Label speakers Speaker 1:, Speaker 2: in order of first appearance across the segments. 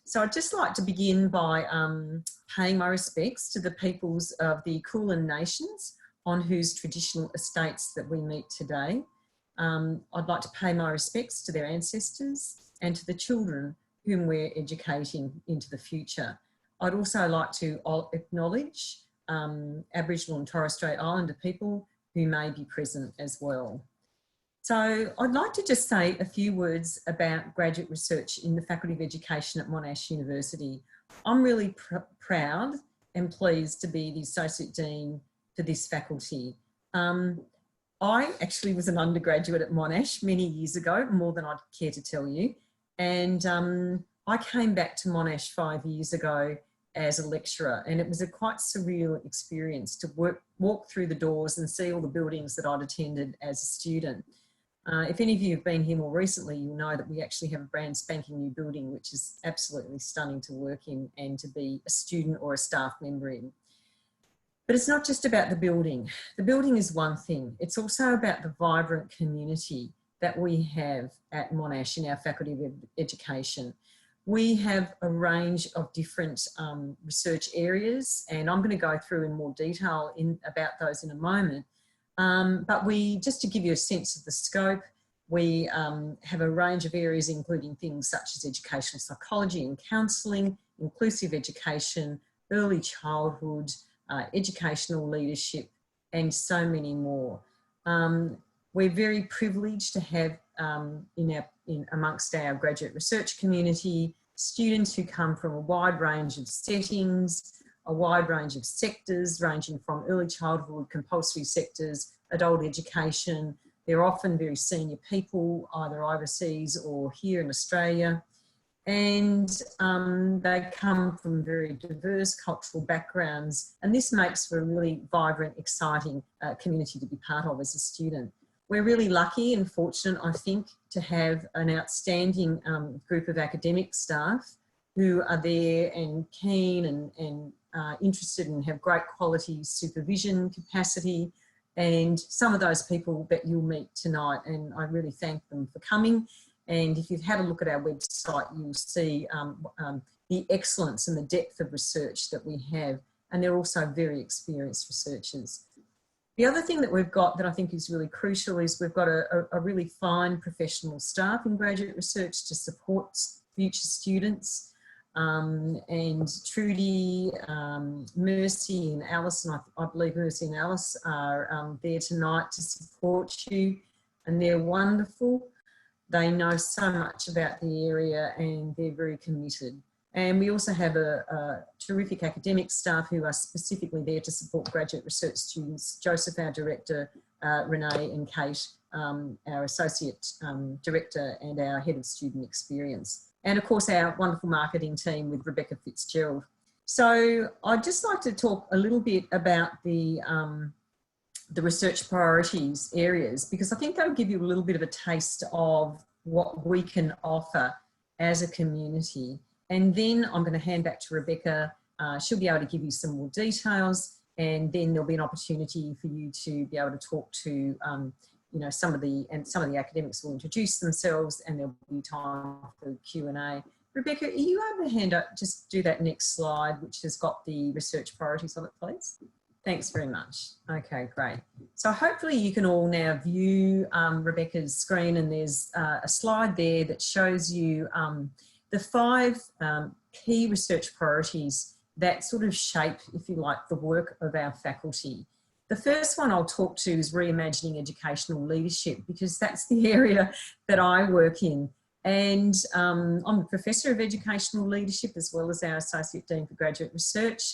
Speaker 1: So I'd just like to begin by paying my respects to the peoples of the Kulin Nations on whose traditional estates that we meet today. I'd like to pay my respects to their ancestors and to the children whom we're educating into the future. I'd also like to acknowledge Aboriginal and Torres Strait Islander people who may be present as well. So I'd like to just say a few words about graduate research in the Faculty of Education at Monash University. I'm really proud and pleased to be the Associate Dean for this faculty. I actually was an undergraduate at Monash many years ago, more than I'd care to tell you. And I came back to Monash 5 years ago as a lecturer, and it was a quite surreal experience to walk through the doors and see all the buildings that I'd attended as a student. If any of you have been here more recently, you'll know that we actually have a brand spanking new building, which is absolutely stunning to work in and to be a student or a staff member in. But it's not just about the building. The building is one thing. It's also about the vibrant community that we have at Monash in our Faculty of Education. We have a range of different research areas, and I'm going to go through in more detail about those in a moment. But just to give you a sense of the scope, we have a range of areas including things such as educational psychology and counselling, inclusive education, early childhood, educational leadership, and so many more. We're very privileged to have amongst our graduate research community students who come from a wide range of settings, a wide range of sectors, ranging from early childhood, compulsory sectors, adult education. They're often very senior people, either overseas or here in Australia. And they come from very diverse cultural backgrounds. And this makes for a really vibrant, exciting community to be part of as a student. We're really lucky and fortunate, I think, to have an outstanding group of academic staff who are there and keen and interested and have great quality supervision capacity, and some of those people that you'll meet tonight, and I really thank them for coming. And if you've had a look at our website, you'll see the excellence and the depth of research that we have, and they're also very experienced researchers. The other thing that we've got that I think is really crucial is we've got a really fine professional staff in graduate research to support future students. And Trudy, Mercy and Alison, I believe Mercy and Alice are there tonight to support you, and they're wonderful. They know so much about the area and they're very committed. And we also have a terrific academic staff who are specifically there to support graduate research students. Joseph, our director, Renee and Kate, our associate director and our head of student experience. And of course, our wonderful marketing team with Rebecca Fitzgerald. So I'd just like to talk a little bit about the research priorities areas, because I think they'll give you a little bit of a taste of what we can offer as a community. And then I'm going to hand back to Rebecca. She'll be able to give you some more details, and then there'll be an opportunity for you to be able to talk to some of the academics will introduce themselves, and there'll be time for Q&A. Rebecca, are you able to just do that next slide, which has got the research priorities on it, please? Thanks very much. Okay, great. So hopefully you can all now view Rebecca's screen, and there's a slide there that shows you the 5 key research priorities that sort of shape, if you like, the work of our faculty. The first one I'll talk to is reimagining educational leadership, because that's the area that I work in. And I'm a Professor of Educational Leadership as well as our Associate Dean for Graduate Research.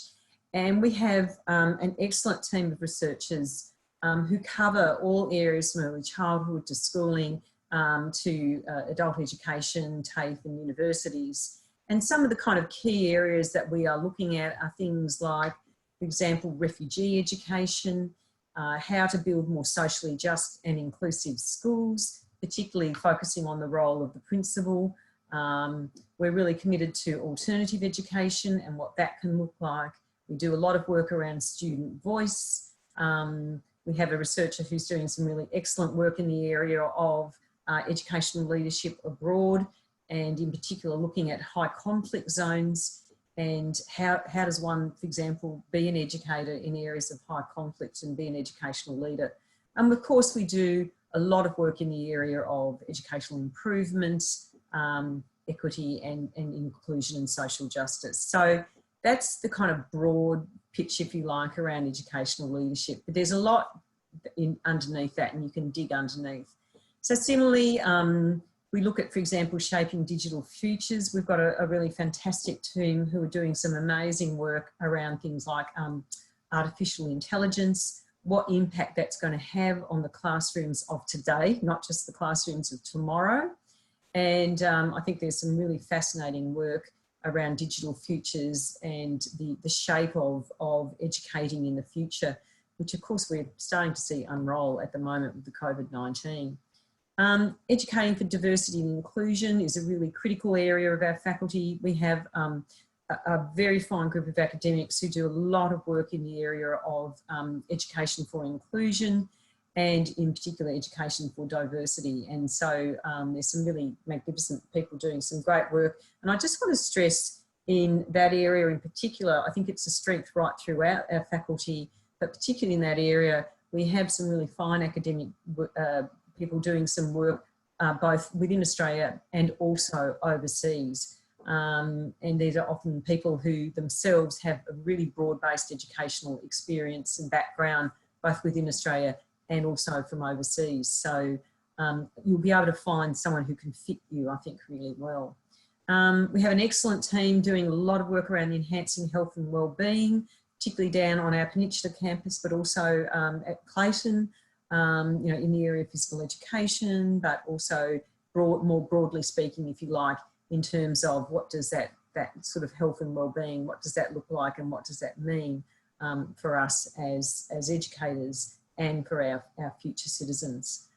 Speaker 1: And we have an excellent team of researchers who cover all areas from early childhood to schooling to adult education, TAFE and universities. And some of the kind of key areas that we are looking at are things like, for example, refugee education, how to build more socially just and inclusive schools, particularly focusing on the role of the principal. We're really committed to alternative education and what that can look like. We do a lot of work around student voice. We have a researcher who's doing some really excellent work in the area of educational leadership abroad. and in particular looking at high conflict zones and how does one, for example, be an educator in areas of high conflict and be an educational leader. And of course, we do a lot of work in the area of educational improvement, equity and inclusion and social justice. So that's the kind of broad pitch, if you like, around educational leadership. But there's a lot underneath that, and you can dig underneath. So similarly, we look at, for example, shaping digital futures. We've got a really fantastic team who are doing some amazing work around things like artificial intelligence, what impact that's going to have on the classrooms of today, not just the classrooms of tomorrow. And I think there's some really fascinating work around digital futures and the shape of educating in the future, which of course we're starting to see unroll at the moment with the COVID-19. Educating for diversity and inclusion is a really critical area of our faculty. We have a very fine group of academics who do a lot of work in the area of education for inclusion and in particular education for diversity. And so there's some really magnificent people doing some great work. And I just want to stress in that area in particular, I think it's a strength right throughout our faculty, but particularly in that area, we have some really fine academic people doing some work both within Australia and also overseas. And these are often people who themselves have a really broad-based educational experience and background, both within Australia and also from overseas. So you'll be able to find someone who can fit you, I think, really well. We have an excellent team doing a lot of work around enhancing health and wellbeing, particularly down on our Peninsula campus, but also at Clayton, you know, in the area of physical education, but also more broadly speaking, if you like, in terms of what does that sort of health and wellbeing, what does that look like and what does that mean for us as educators and for our future citizens.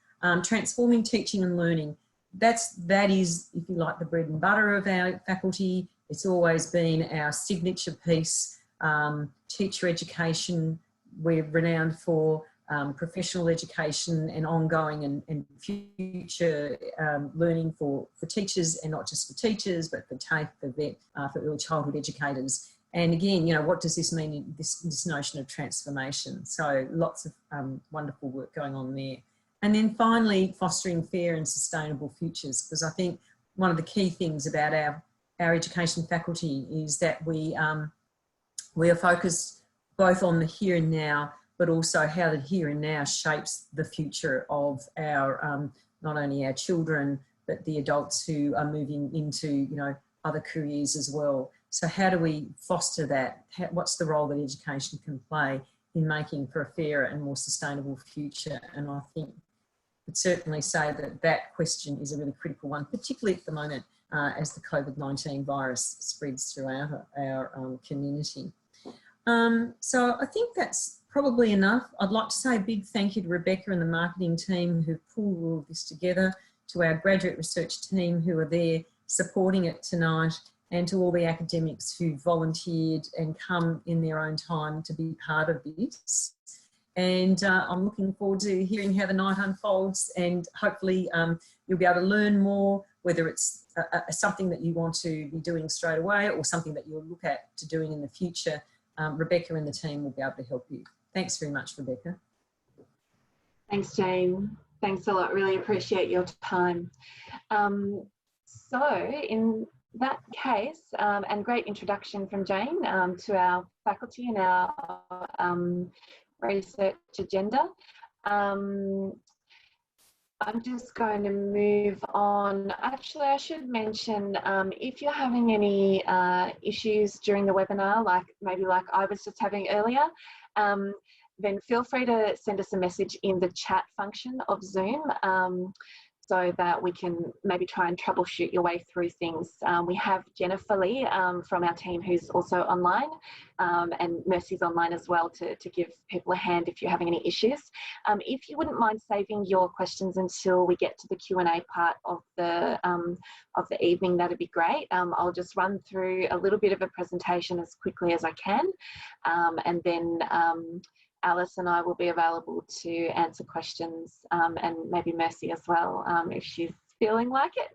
Speaker 1: Transforming teaching and learning, that is, if you like, the bread and butter of our faculty. It's always been our signature piece. Teacher education, we're renowned for professional education and ongoing and future learning for teachers, and not just for teachers, but for TAFE, for VET, for early childhood educators. And again, you know, what does this mean in this notion of transformation? So lots of wonderful work going on there. And then finally, fostering fair and sustainable futures, because I think one of the key things about our education faculty is that we are focused both on the here and now, but also how the here and now shapes the future of our, not only our children, but the adults who are moving into, you know, other careers as well. So how do we foster that? What's the role that education can play in making for a fairer and more sustainable future? And I think I'd certainly say that question is a really critical one, particularly at the moment as the COVID-19 virus spreads throughout our community. So I think that's probably enough. I'd like to say a big thank you to Rebecca and the marketing team who pulled all of this together, to our graduate research team who are there supporting it tonight, and to all the academics who volunteered and come in their own time to be part of this. And I'm looking forward to hearing how the night unfolds, and hopefully you'll be able to learn more, whether it's something that you want to be doing straight away or something that you'll look at to doing in the future. Rebecca and the team will be able to help you. Thanks very much, Rebecca.
Speaker 2: Thanks, Jane. Thanks a lot. Really appreciate your time. So in that case, and great introduction from Jane to our faculty and our research agenda. I'm just going to move on. Actually, I should mention, if you're having any issues during the webinar, maybe like I was just having earlier, then feel free to send us a message in the chat function of Zoom so that we can maybe try and troubleshoot your way through things. We have Jennifer Lee from our team who's also online, and Mercy's online as well to give people a hand if you're having any issues. If you wouldn't mind saving your questions until we get to the Q&A part of the evening, that'd be great. I'll just run through a little bit of a presentation as quickly as I can, and then Alice and I will be available to answer questions, and maybe Mercy as well if she's feeling like it.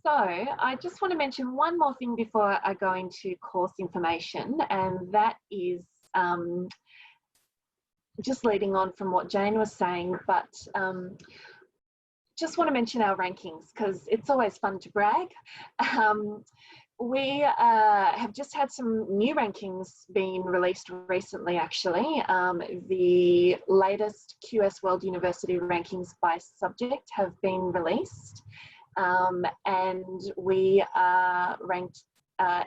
Speaker 2: So I just want to mention one more thing before I go into course information, and that is just leading on from what Jane was saying, but just want to mention our rankings because it's always fun to brag. We have just had some new rankings being released recently, actually. The latest QS World University rankings by subject have been released, and we are ranked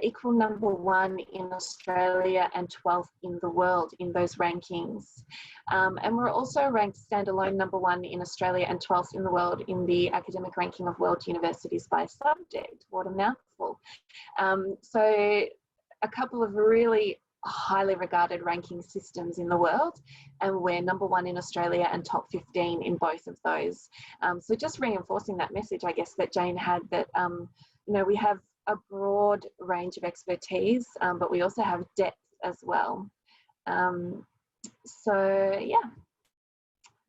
Speaker 2: equal #1 in Australia and 12th in the world in those rankings. And we're also ranked standalone #1 in Australia and 12th in the world in the academic ranking of world universities by subject. What a mouthful. So a couple of really highly regarded ranking systems in the world, and we're #1 in Australia and top 15 in both of those. So just reinforcing that message, I guess, that Jane had, that you know, we have a broad range of expertise, but we also have depth as well. So yeah,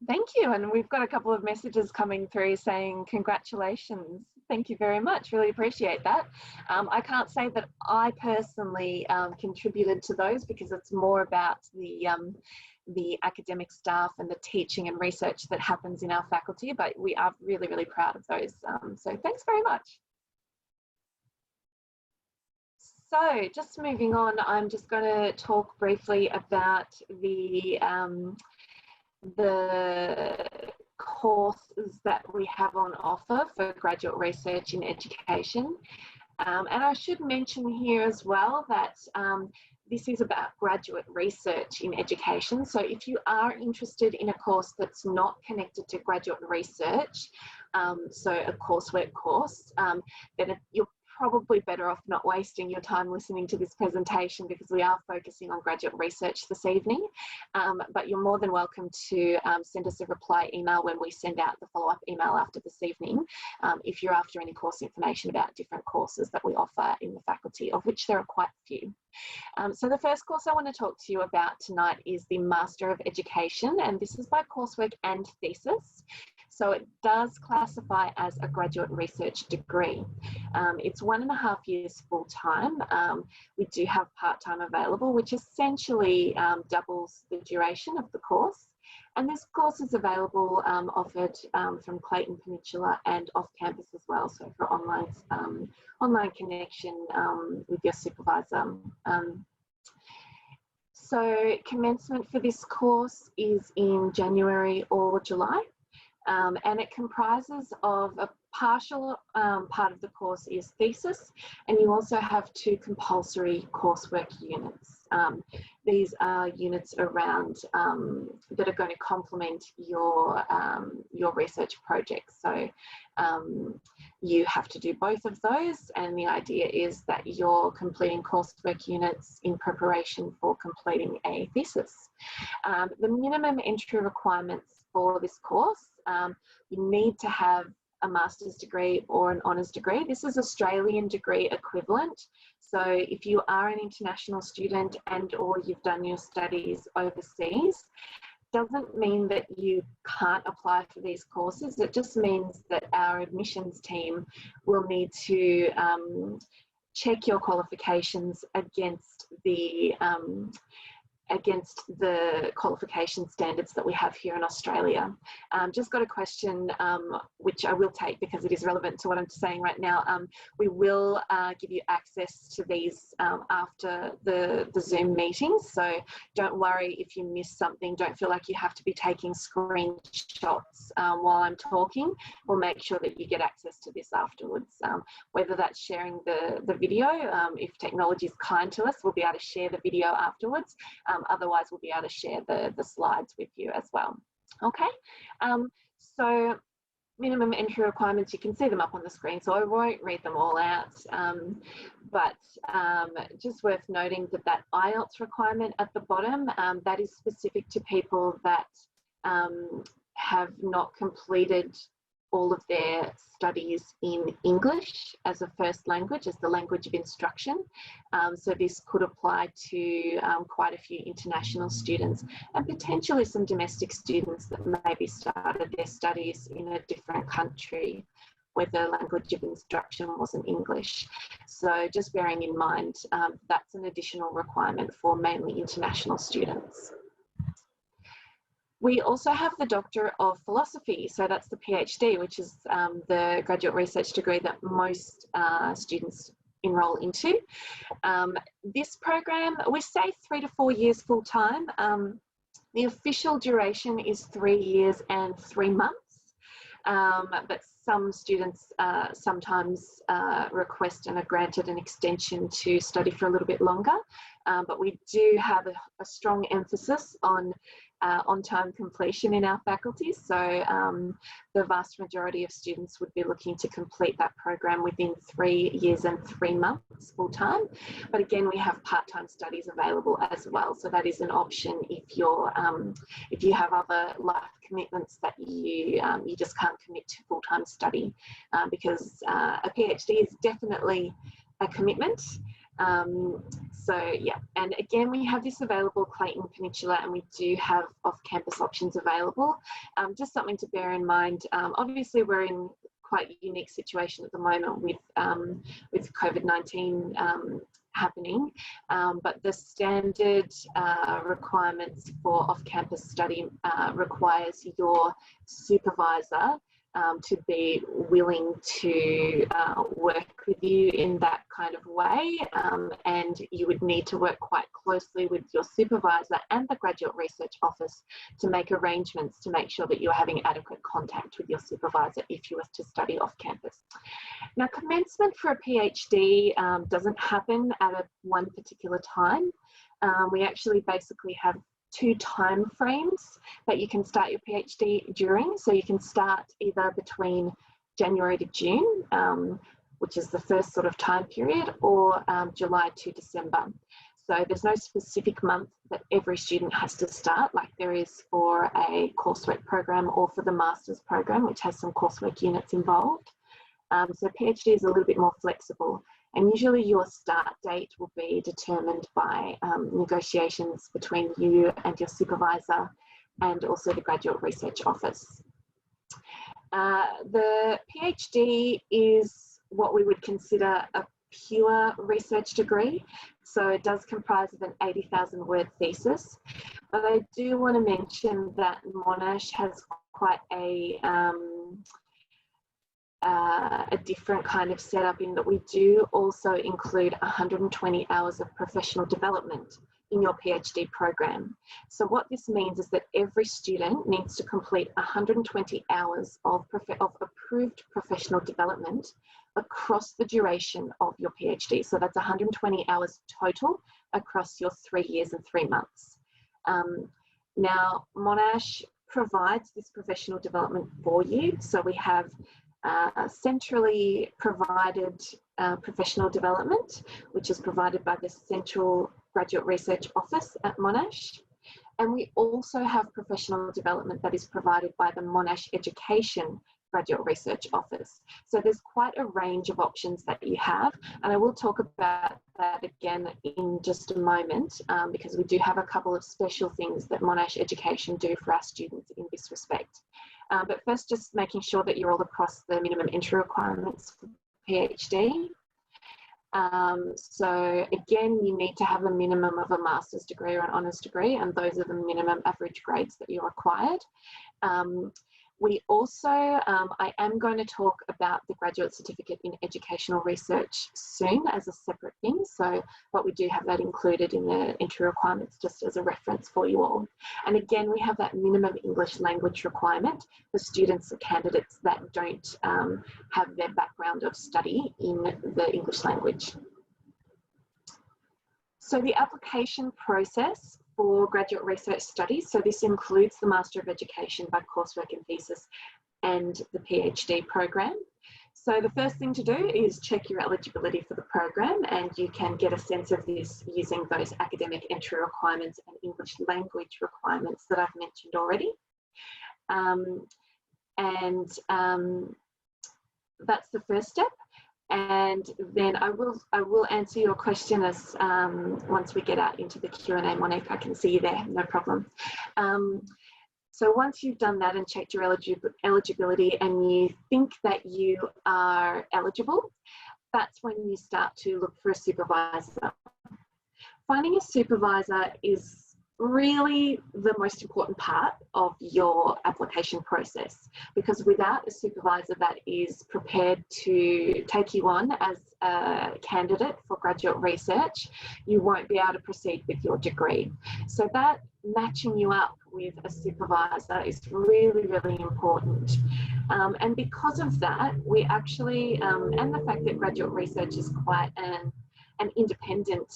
Speaker 2: thank you. And we've got a couple of messages coming through saying congratulations. Thank you very much, really appreciate that. I can't say that I personally contributed to those because it's more about the academic staff and the teaching and research that happens in our faculty, but we are really, really proud of those. So thanks very much. So just moving on, I'm just going to talk briefly about the courses that we have on offer for graduate research in education. And I should mention here as well that this is about graduate research in education. So if you are interested in a course that's not connected to graduate research, so a coursework course, then you're probably better off not wasting your time listening to this presentation because we are focusing on graduate research this evening. But you're more than welcome to send us a reply email when we send out the follow-up email after this evening, if you're after any course information about different courses that we offer in the faculty, of which there are quite a few. So the first course I want to talk to you about tonight is the Master of Education, and this is by coursework and thesis. So it does classify as a graduate research degree. It's 1.5 years full-time. We do have part-time available, which essentially doubles the duration of the course. And this course is available, offered from Clayton Peninsula and off campus as well, so for online connection with your supervisor. So commencement for this course is in January or July. And it comprises of a partial part of the course is thesis, and you also have 2 compulsory coursework units. These are units around that are going to complement your research projects. So you have to do both of those, and the idea is that you're completing coursework units in preparation for completing a thesis. The minimum entry requirements for this course, you need to have a master's degree or an honours degree. This is Australian degree equivalent. So if you are an international student and or you've done your studies overseas, doesn't mean that you can't apply for these courses. It just means that our admissions team will need to check your qualifications against the qualification standards that we have here in Australia. Just got a question, which I will take because it is relevant to what I'm saying right now. We will give you access to these after the Zoom meetings, so don't worry if you miss something. Don't feel like you have to be taking screenshots while I'm talking. We'll make sure that you get access to this afterwards, whether that's sharing the video. If technology is kind to us, we'll be able to share the video afterwards. Otherwise, we'll be able to share the slides with you as well. Okay, so minimum entry requirements, you can see them up on the screen, so I won't read them all out. But just worth noting that IELTS requirement at the bottom, that is specific to people that have not completed all of their studies in English as a first language, as the language of instruction. So this could apply to quite a few international students and potentially some domestic students that maybe started their studies in a different country where the language of instruction wasn't English. So just bearing in mind, that's an additional requirement for mainly international students. We also have the Doctor of Philosophy, so that's the PhD, which is the graduate research degree that most students enrol into. This program, we say 3 to 4 years full time. The official duration is 3 years and 3 months, but some students sometimes request and are granted an extension to study for a little bit longer. But we do have a strong emphasis on on-time completion in our faculty. So the vast majority of students would be looking to complete that program within 3 years and 3 months full time. But again, we have part-time studies available as well. So that is an option if you're if you have other life commitments that you just can't commit to full-time study, because a PhD is definitely a commitment. So yeah, and again, we have this available Clayton Peninsula, and we do have off-campus options available. Just something to bear in mind. Obviously, we're in quite a unique situation at the moment with COVID-19 happening, but the standard requirements for off-campus study requires your supervisor to be willing to work with you in that kind of way, and you would need to work quite closely with your supervisor and the graduate research office to make arrangements to make sure that you're having adequate contact with your supervisor if you were to study off campus. Now, commencement for a PhD doesn't happen at one particular time. We actually basically have 2 time frames that you can start your PhD during. So you can start either between January to June, which is the first sort of time period, or July to December. So there's no specific month that every student has to start, like there is for a coursework program or for the master's program, which has some coursework units involved. So PhD is a little bit more flexible. And usually your start date will be determined by negotiations between you and your supervisor and also the graduate research office. The PhD is what we would consider a pure research degree. So it does comprise of an 80,000 word thesis. But I do want to mention that Monash has quite a different kind of setup in that we do also include 120 hours of professional development in your PhD program. So what this means is that every student needs to complete 120 hours of approved professional development across the duration of your PhD. So that's 120 hours total across your 3 years and 3 months. Now, Monash provides this professional development for you. So we have centrally provided professional development, which is provided by the Central Graduate Research Office at Monash. And we also have professional development that is provided by the Monash Education Graduate Research Office. So there's quite a range of options that you have, and I will talk about that again in just a moment, because we do have a couple of special things that Monash Education do for our students in this respect. But first, just making sure that you're all across the minimum entry requirements for PhD. So again, you need to have a minimum of a master's degree or an honours degree, and those are the minimum average grades that you're required. We also, I am going to talk about the graduate certificate in educational research soon as a separate thing. So, but we do have that included in the entry requirements just as a reference for you all. And again, we have that minimum English language requirement for students or candidates that don't have their background of study in the English language. So the application process for graduate research studies, so this includes the Master of Education by coursework and thesis and the PhD program. So the first thing to do is check your eligibility for the program, and you can get a sense of this using those academic entry requirements and English language requirements that I've mentioned already. and that's the first step. And then I will answer your question as once we get out into the Q&A. Monique, I can see you there, no problem. So once you've done that and checked your eligibility and you think that you are eligible, that's when you start to look for a supervisor. Finding a supervisor is really the most important part of your application process, because without a supervisor that is prepared to take you on as a candidate for graduate research, you won't be able to proceed with your degree. So that matching you up with a supervisor is really, really important. And because of that, we actually, and the fact that graduate research is quite an independent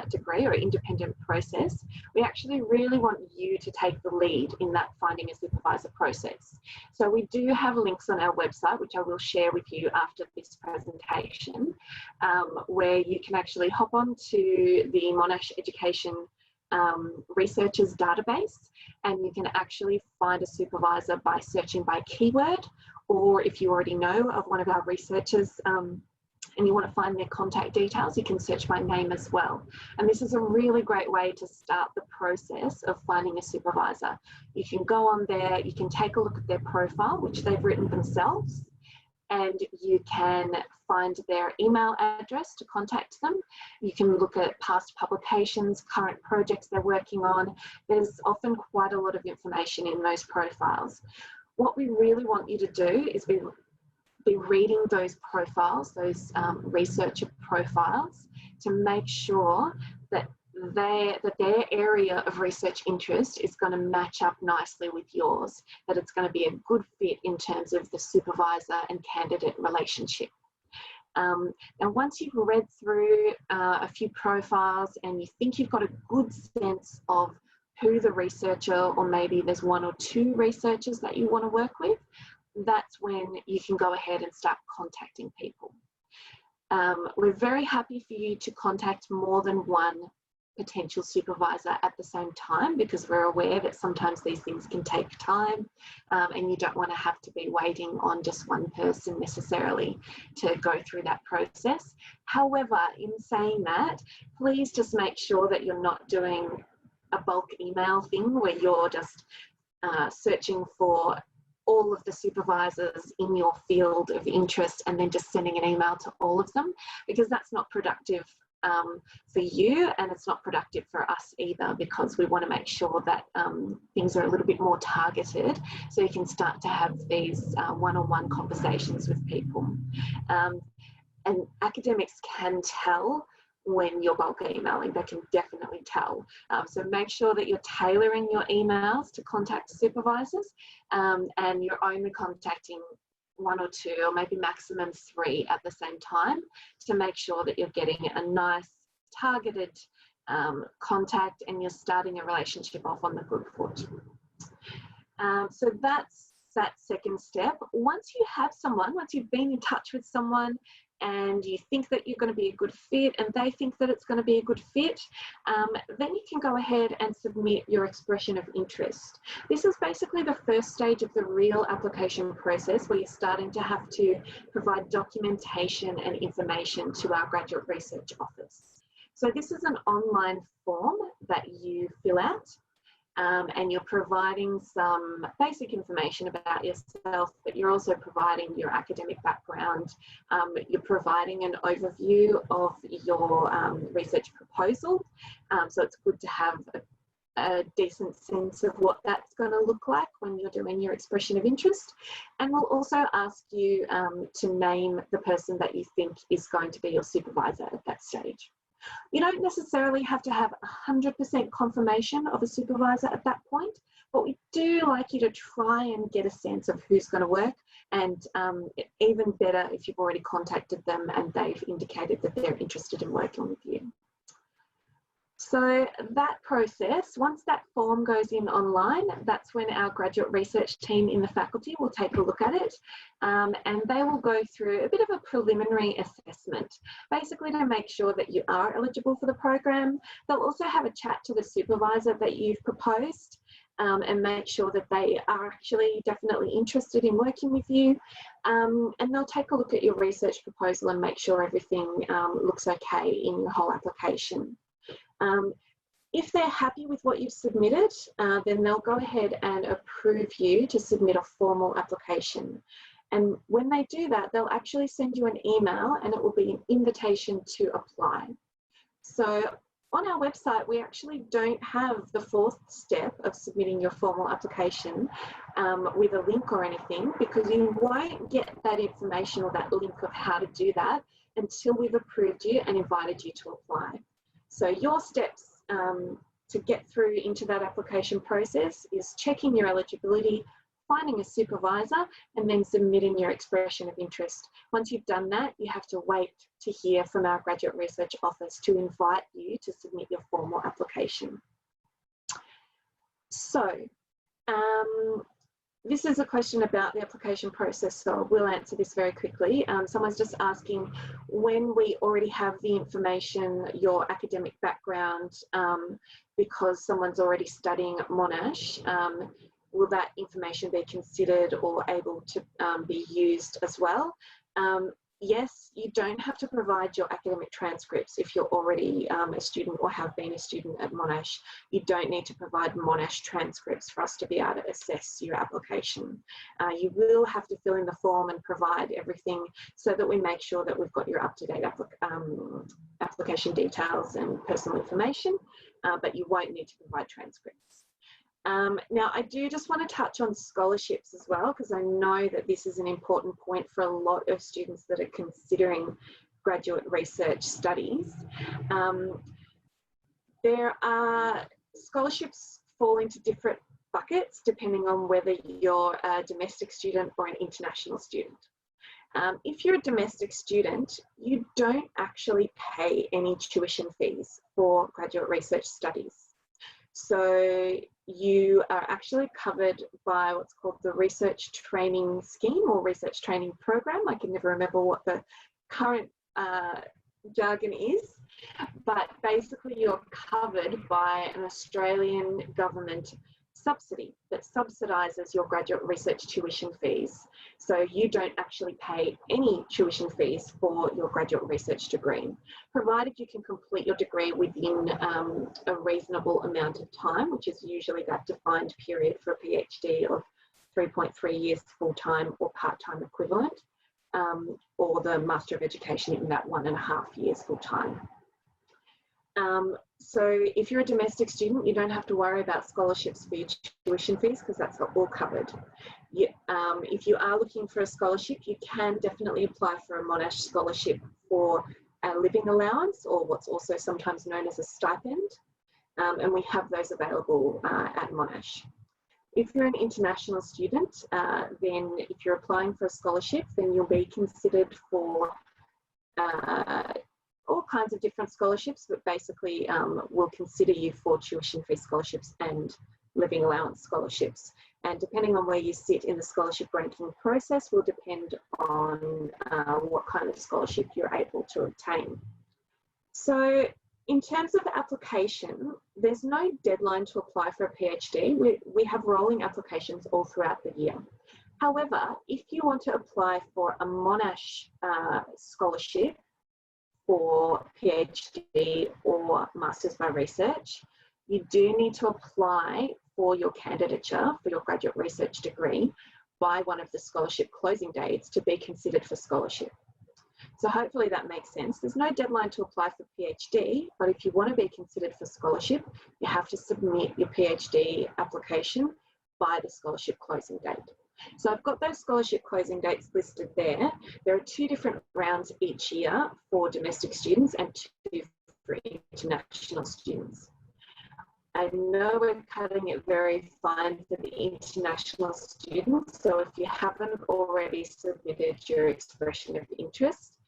Speaker 2: degree or independent process, we actually really want you to take the lead in that finding a supervisor process. So we do have links on our website, which I will share with you after this presentation, where you can actually hop onto the Monash Education researchers database, and you can actually find a supervisor by searching by keyword, or if you already know of one of our researchers and you want to find their contact details, you can search by name as well. And this is a really great way to start the process of finding a supervisor. You can go on there, you can take a look at their profile, which they've written themselves, and you can find their email address to contact them. You can look at past publications, current projects they're working on. There's often quite a lot of information in those profiles. What we really want you to do is be reading those profiles, those researcher profiles, to make sure that their area of research interest is going to match up nicely with yours, that it's going to be a good fit in terms of the supervisor and candidate relationship. And once you've read through a few profiles and you think you've got a good sense of who the researcher, or maybe there's one or two researchers that you want to work with, that's when you can go ahead and start contacting people. We're very happy for you to contact more than one potential supervisor at the same time, because we're aware that sometimes these things can take time, and you don't want to have to be waiting on just one person necessarily to go through that process. However, in saying that, please just make sure that you're not doing a bulk email thing where you're just searching for all of the supervisors in your field of interest and then just sending an email to all of them, because that's not productive for you, and it's not productive for us either, because we want to make sure that things are a little bit more targeted, so you can start to have these one-on-one conversations with people. And academics can tell when you're bulk emailing, they can definitely tell. So make sure that you're tailoring your emails to contact supervisors, and you're only contacting one or two, or maybe maximum three at the same time, to make sure that you're getting a nice targeted contact and you're starting a relationship off on the good foot. So that's that second step. Once you have someone, once you've been in touch with someone and you think that you're going to be a good fit and they think that it's going to be a good fit, then you can go ahead and submit your expression of interest. This is basically the first stage of the real application process, where you're starting to have to provide documentation and information to our graduate research office. So this is an online form that you fill out. And you're providing some basic information about yourself, but you're also providing your academic background. You're providing an overview of your research proposal. So it's good to have a decent sense of what that's going to look like when you're doing your expression of interest. And we'll also ask you to name the person that you think is going to be your supervisor at that stage. You don't necessarily have to have 100% confirmation of a supervisor at that point, but we do like you to try and get a sense of who's going to work, and even better if you've already contacted them and they've indicated that they're interested in working with you. So that process, once that form goes in online, that's when our graduate research team in the faculty will take a look at it, and they will go through a bit of a preliminary assessment, basically to make sure that you are eligible for the program. They'll also have a chat to the supervisor that you've proposed, and make sure that they are actually definitely interested in working with you. And they'll take a look at your research proposal and make sure everything looks okay in your whole application. If they're happy with what you've submitted, then they'll go ahead and approve you to submit a formal application. And when they do that, they'll actually send you an email and it will be an invitation to apply. So on our website, we actually don't have the fourth step of submitting your formal application with a link or anything, because you won't get that information or that link of how to do that until we've approved you and invited you to apply. So your steps to get through into that application process is checking your eligibility, finding a supervisor, and then submitting your expression of interest. Once you've done that, you have to wait to hear from our Graduate Research Office to invite you to submit your formal application. So, this is a question about the application process, so we'll answer this very quickly. Someone's just asking, when we already have the information, your academic background, because someone's already studying at Monash, will that information be considered or able to be used as well? Yes, you don't have to provide your academic transcripts if you're already a student or have been a student at Monash. You don't need to provide Monash transcripts for us to be able to assess your application. You will have to fill in the form and provide everything so that we make sure that we've got your up-to-date application details and personal information, but you won't need to provide transcripts. Now, I do just want to touch on scholarships as well, because I know that this is an important point for a lot of students that are considering graduate research studies. There are scholarships fall into different buckets depending on whether you're a domestic student or an international student. If you're a domestic student, you don't actually pay any tuition fees for graduate research studies. So you are actually covered by what's called the Research Training Scheme or Research Training Program. I can never remember what the current jargon is, but basically you're covered by an Australian government subsidy that subsidises your graduate research tuition fees. So you don't actually pay any tuition fees for your graduate research degree, provided you can complete your degree within a reasonable amount of time, which is usually that defined period for a PhD of 3.3 years full-time or part-time equivalent, or the Master of Education in that 1.5 years full-time. So if you're a domestic student, you don't have to worry about scholarships for your tuition fees because that's all covered. If you are looking for a scholarship, you can definitely apply for a Monash scholarship for a living allowance, or what's also sometimes known as a stipend, and we have those available at Monash. If you're an international student, then if you're applying for a scholarship, then you'll be considered for all kinds of different scholarships, but basically we'll consider you for tuition fee scholarships and living allowance scholarships. And depending on where you sit in the scholarship ranking process will depend on what kind of scholarship you're able to obtain. So in terms of application, there's no deadline to apply for a PhD. We have rolling applications all throughout the year. However, if you want to apply for a Monash scholarship for PhD or Masters by Research, you do need to apply for your candidature for your graduate research degree by one of the scholarship closing dates to be considered for scholarship. So hopefully that makes sense. There's no deadline to apply for PhD, but if you want to be considered for scholarship, you have to submit your PhD application by the scholarship closing date. So I've got those scholarship closing dates listed there. There are 2 different rounds each year for domestic students and 2 for international students. I know we're cutting it very fine for the international students, so if you haven't already submitted your expression of interest,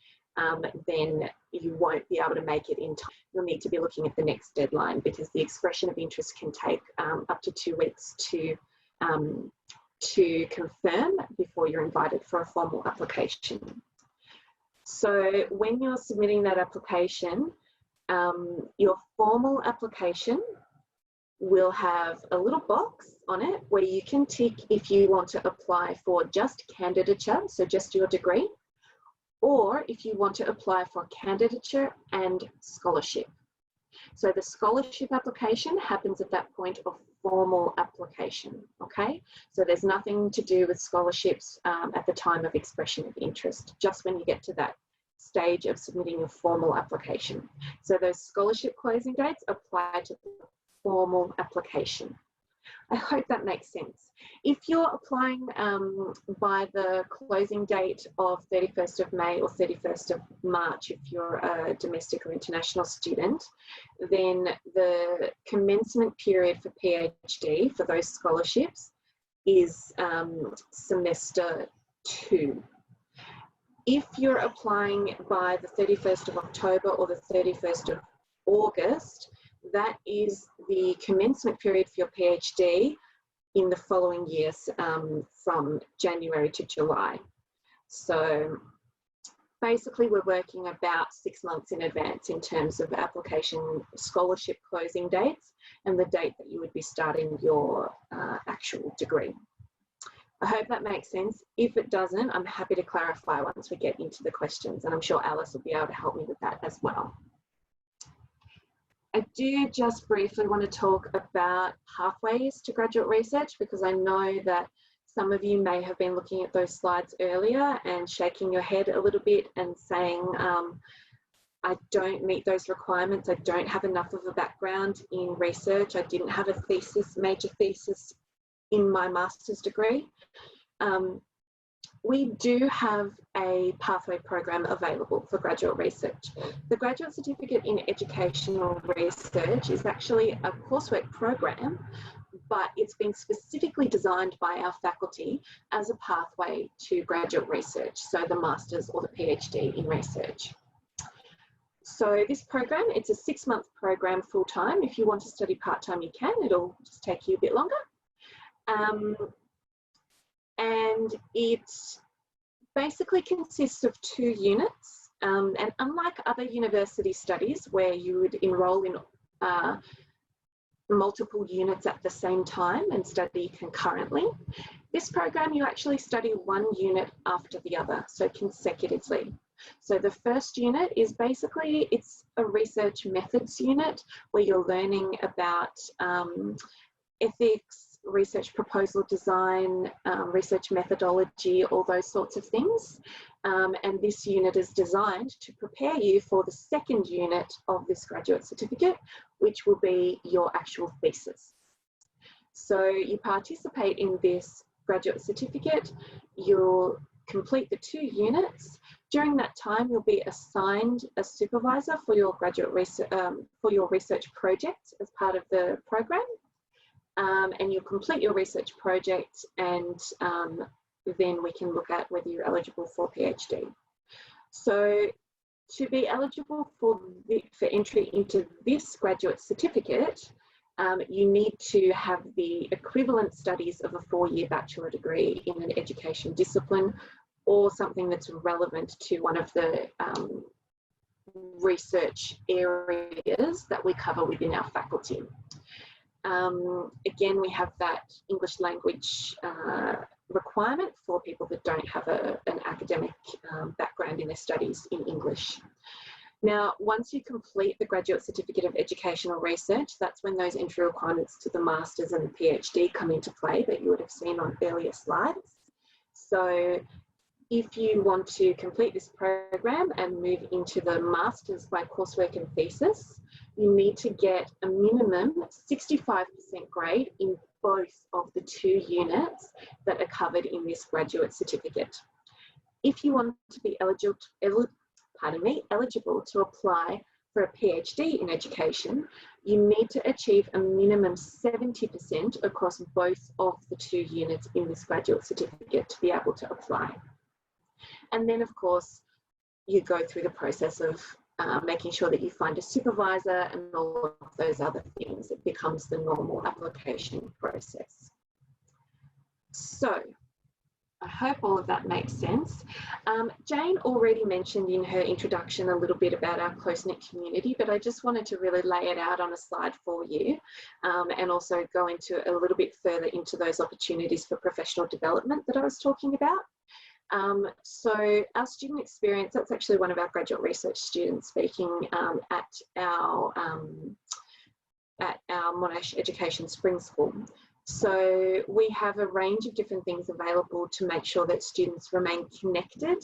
Speaker 2: then you won't be able to make it in time. You'll need to be looking at the next deadline because the expression of interest can take up to 2 weeks to confirm before you're invited for a formal application. So when you're submitting that application, your formal application will have a little box on it where you can tick if you want to apply for just candidature, so just your degree, or if you want to apply for candidature and scholarship. So the scholarship application happens at that point of formal application, okay? So there's nothing to do with scholarships at the time of expression of interest, just when you get to that stage of submitting your formal application. So those scholarship closing dates apply to the formal application. I hope that makes sense. If you're applying by the closing date of 31st of May or 31st of March, if you're a domestic or international student, then the commencement period for PhD for those scholarships is semester 2. If you're applying by the 31st of October or the 31st of August, that is the commencement period for your PhD in the following years from January to July. So basically we're working about 6 months in advance in terms of application scholarship closing dates and the date that you would be starting your actual degree. I hope that makes sense. If it doesn't, I'm happy to clarify once we get into the questions, and I'm sure Alice will be able to help me with that as well. I do just briefly want to talk about pathways to graduate research, because I know that some of you may have been looking at those slides earlier and shaking your head a little bit and saying, I don't meet those requirements. I don't have enough of a background in research. I didn't have a thesis, major thesis in my master's degree. We do have a pathway program available for graduate research. The Graduate Certificate in Educational Research is actually a coursework program, but it's been specifically designed by our faculty as a pathway to graduate research, so the master's or the PhD in research. So this program, it's a 6-month program full-time. If you want to study part-time, you can. It'll just take you a bit longer. And it basically consists of 2 units. And unlike other university studies where you would enroll in multiple units at the same time and study concurrently, this program you actually study 1 unit after the other, so consecutively. So the first unit is basically, it's a research methods unit where you're learning about ethics, research proposal design, research methodology, all those sorts of things. And this unit is designed to prepare you for the second unit of this graduate certificate, which will be your actual thesis. So you participate in this graduate certificate, you'll complete the 2 units. During that time, you'll be assigned a supervisor for your graduate research, for your research project as part of the program. And you'll complete your research project, and then we can look at whether you're eligible for PhD. So to be eligible for entry into this graduate certificate, you need to have the equivalent studies of a 4-year bachelor degree in an education discipline or something that's relevant to one of the research areas that we cover within our faculty. Again, we have that English language requirement for people that don't have an academic background in their studies in English. Now, once you complete the Graduate Certificate of Educational Research, that's when those entry requirements to the Masters and the PhD come into play that you would have seen on earlier slides. So if you want to complete this program and move into the Masters by coursework and thesis, you need to get a minimum 65% grade in both of the 2 units that are covered in this graduate certificate. If you want to be eligible to apply for a PhD in education, you need to achieve a minimum 70% across both of the 2 units in this graduate certificate to be able to apply. And then, of course, you go through the process of making sure that you find a supervisor and all of those other things. It becomes the normal application process. So I I hope all of that makes sense. Jane already mentioned in her introduction a little bit about our close-knit community, but I just wanted to really lay it out on a slide for you, and also go into a little bit further into those opportunities for professional development that I was talking about. So our student experience, that's actually one of our graduate research students speaking at our Monash Education Spring School. So we have a range of different things available to make sure that students remain connected.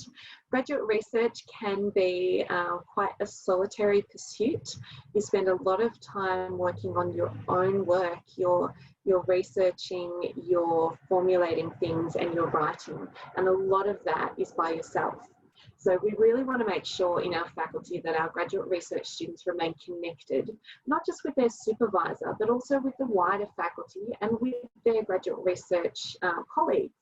Speaker 2: Graduate research can be quite a solitary pursuit. You spend a lot of time working on your own work, you're researching, you're formulating things, and you're writing. And a lot of that is by yourself. So we really want to make sure in our faculty that our graduate research students remain connected, not just with their supervisor, but also with the wider faculty and with their graduate research colleagues.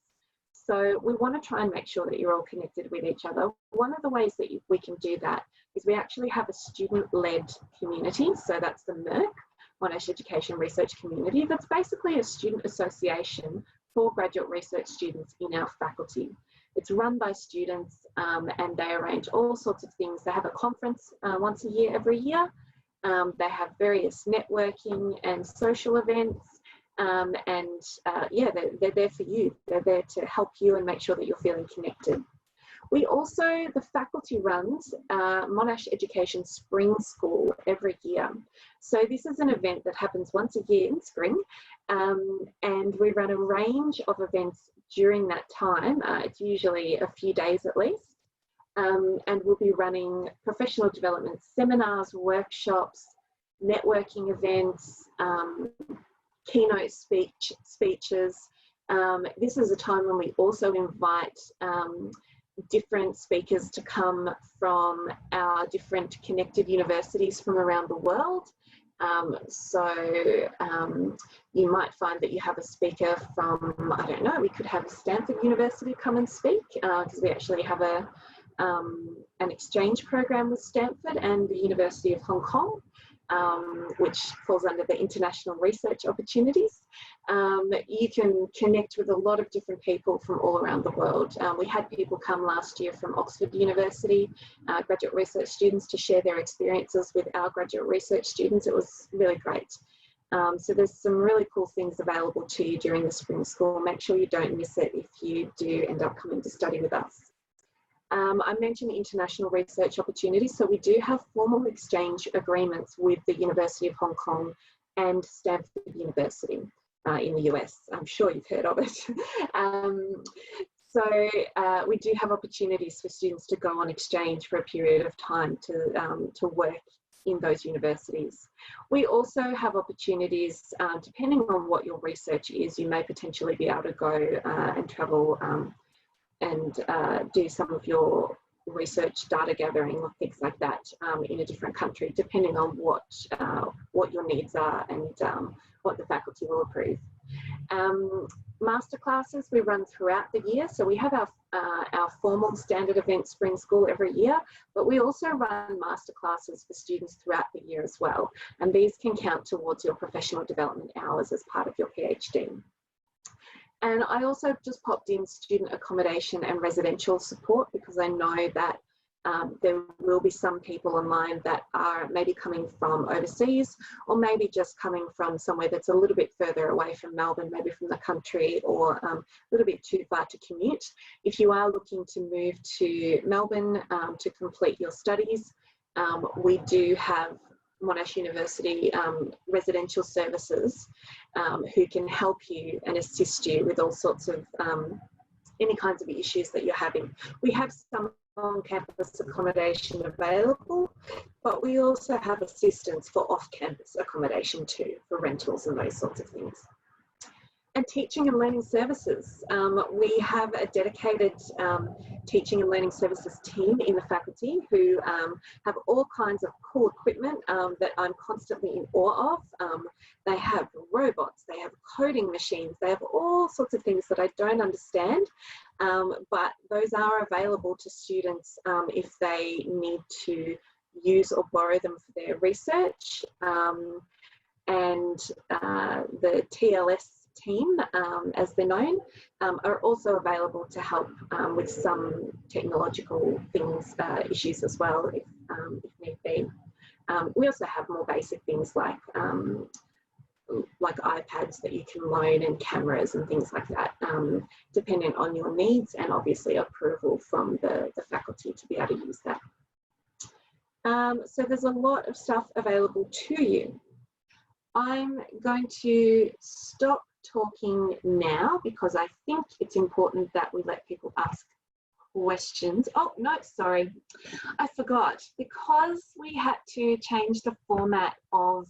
Speaker 2: So we want to try and make sure that you're all connected with each other. One of the ways that we can do that is we actually have a student-led community. So that's the MERC, Monash Education Research Community. That's basically a student association for graduate research students in our faculty. It's run by students and they arrange all sorts of things. They have a conference once a year, every year. They have various networking and social events. Yeah, they're there for you. They're there to help you and make sure that you're feeling connected. We also, the faculty runs Monash Education Spring School every year. So this is an event that happens once a year in spring, and we run a range of events during that time. It's usually a few days at least, and we'll be running professional development seminars, workshops, networking events, keynote speeches. This is a time when we also invite different speakers to come from our different connected universities from around the world. You might find that you have a speaker from, I don't know, we could have Stanford University come and speak, because we actually have an exchange program with Stanford and the University of Hong Kong, which falls under the international research opportunities. You can connect with a lot of different people from all around the world. We had people come last year from Oxford University, graduate research students, to share their experiences with our graduate research students. It was really great. So there's some really cool things available to you during the spring school. Make sure you don't miss it if you do end up coming to study with us. I mentioned international research opportunities. So we do have formal exchange agreements with the University of Hong Kong and Stanford University in the US. I'm sure you've heard of it. We do have opportunities for students to go on exchange for a period of time to work in those universities. We also have opportunities, depending on what your research is, you may potentially be able to go and travel and do some of your research data gathering or things like that in a different country, depending on what your needs are and what the faculty will approve. Masterclasses we run throughout the year. So we have our formal standard event spring school every year, but we also run masterclasses for students throughout the year as well. And these can count towards your professional development hours as part of your PhD. And I also just popped in student accommodation and residential support, because I know that there will be some people online that are maybe coming from overseas, or maybe just coming from somewhere that's a little bit further away from Melbourne, maybe from the country, or a little bit too far to commute. If you are looking to move to Melbourne to complete your studies, we do have Monash University residential services who can help you and assist you with all sorts of any kinds of issues that you're having. We have some on-campus accommodation available, but we also have assistance for off-campus accommodation too, for rentals and those sorts of things. And teaching and learning services. We have a dedicated teaching and learning services team in the faculty who have all kinds of cool equipment that I'm constantly in awe of. They have robots, they have coding machines, they have all sorts of things that I don't understand, but those are available to students if they need to use or borrow them for their research. The TLS team, as they're known, are also available to help with some technological things, issues as well, if need be. We also have more basic things like iPads that you can loan and cameras and things like that, dependent on your needs and obviously approval from the faculty to be able to use that. So there's a lot of stuff available to you. I'm going to stop talking now because I think it's important that we let people ask questions. Oh, no, sorry, I forgot. Because we had to change the format of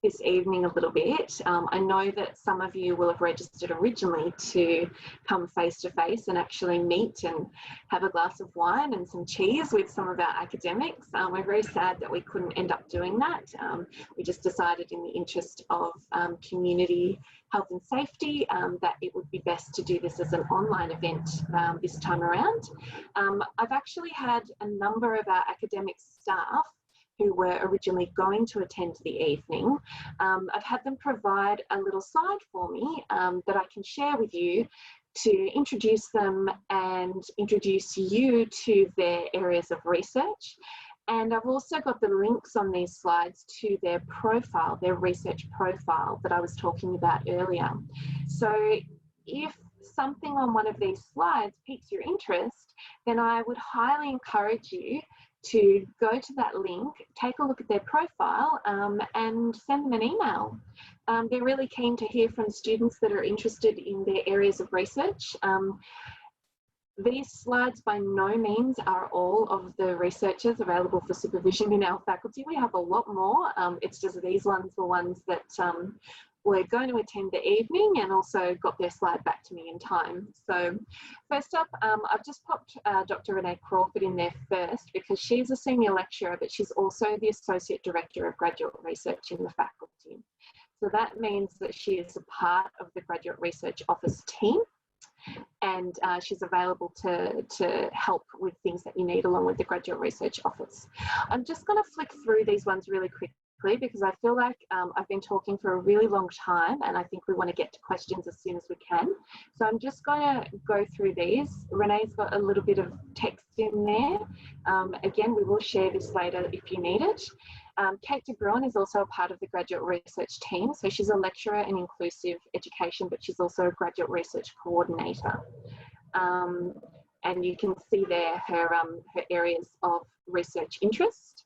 Speaker 2: this evening a little bit. I know that some of you will have registered originally to come face to face and actually meet and have a glass of wine and some cheese with some of our academics. We're very sad that we couldn't end up doing that. We just decided in the interest of community health and safety that it would be best to do this as an online event this time around. I've actually had a number of our academic staff who were originally going to attend the evening. I've had them provide a little slide for me that I can share with you to introduce them and introduce you to their areas of research. And I've also got the links on these slides to their profile, their research profile that I was talking about earlier. So if something on one of these slides piques your interest, then I would highly encourage you to go to that link, take a look at their profile and send them an email. They're really keen to hear from students that are interested in their areas of research. These slides by no means are all of the researchers available for supervision in our faculty. We have a lot more. It's just these ones were ones that were going to attend the evening and also got their slide back to me in time. So first up, I've just popped Dr. Renee Crawford in there first because she's a senior lecturer, but she's also the Associate Director of Graduate Research in the faculty. So that means that she is a part of the Graduate Research Office team, and she's available to help with things that you need along with the Graduate Research Office. I'm just going to flick through these ones really quickly because I feel like I've been talking for a really long time and I think we want to get to questions as soon as we can. So I'm just going to go through these. Renee's got a little bit of text in there. Again, we will share this later if you need it. Kate de Bruin is also a part of the graduate research team. So she's a lecturer in inclusive education, but she's also a graduate research coordinator. And you can see there her areas of research interest.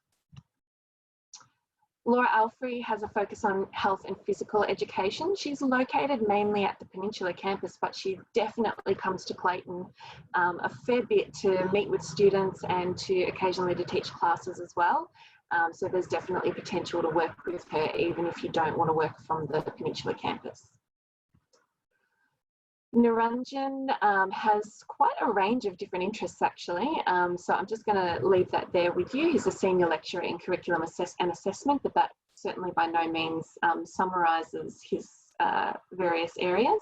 Speaker 2: Laura Alfrey has a focus on health and physical education. She's located mainly at the Peninsula campus, but she definitely comes to Clayton a fair bit to meet with students and to occasionally to teach classes as well. So there's definitely potential to work with her even if you don't want to work from the Peninsula campus. Niranjan has quite a range of different interests actually, so I'm just going to leave that there with you. He's a senior lecturer in curriculum and assessment, but that certainly by no means summarises his various areas.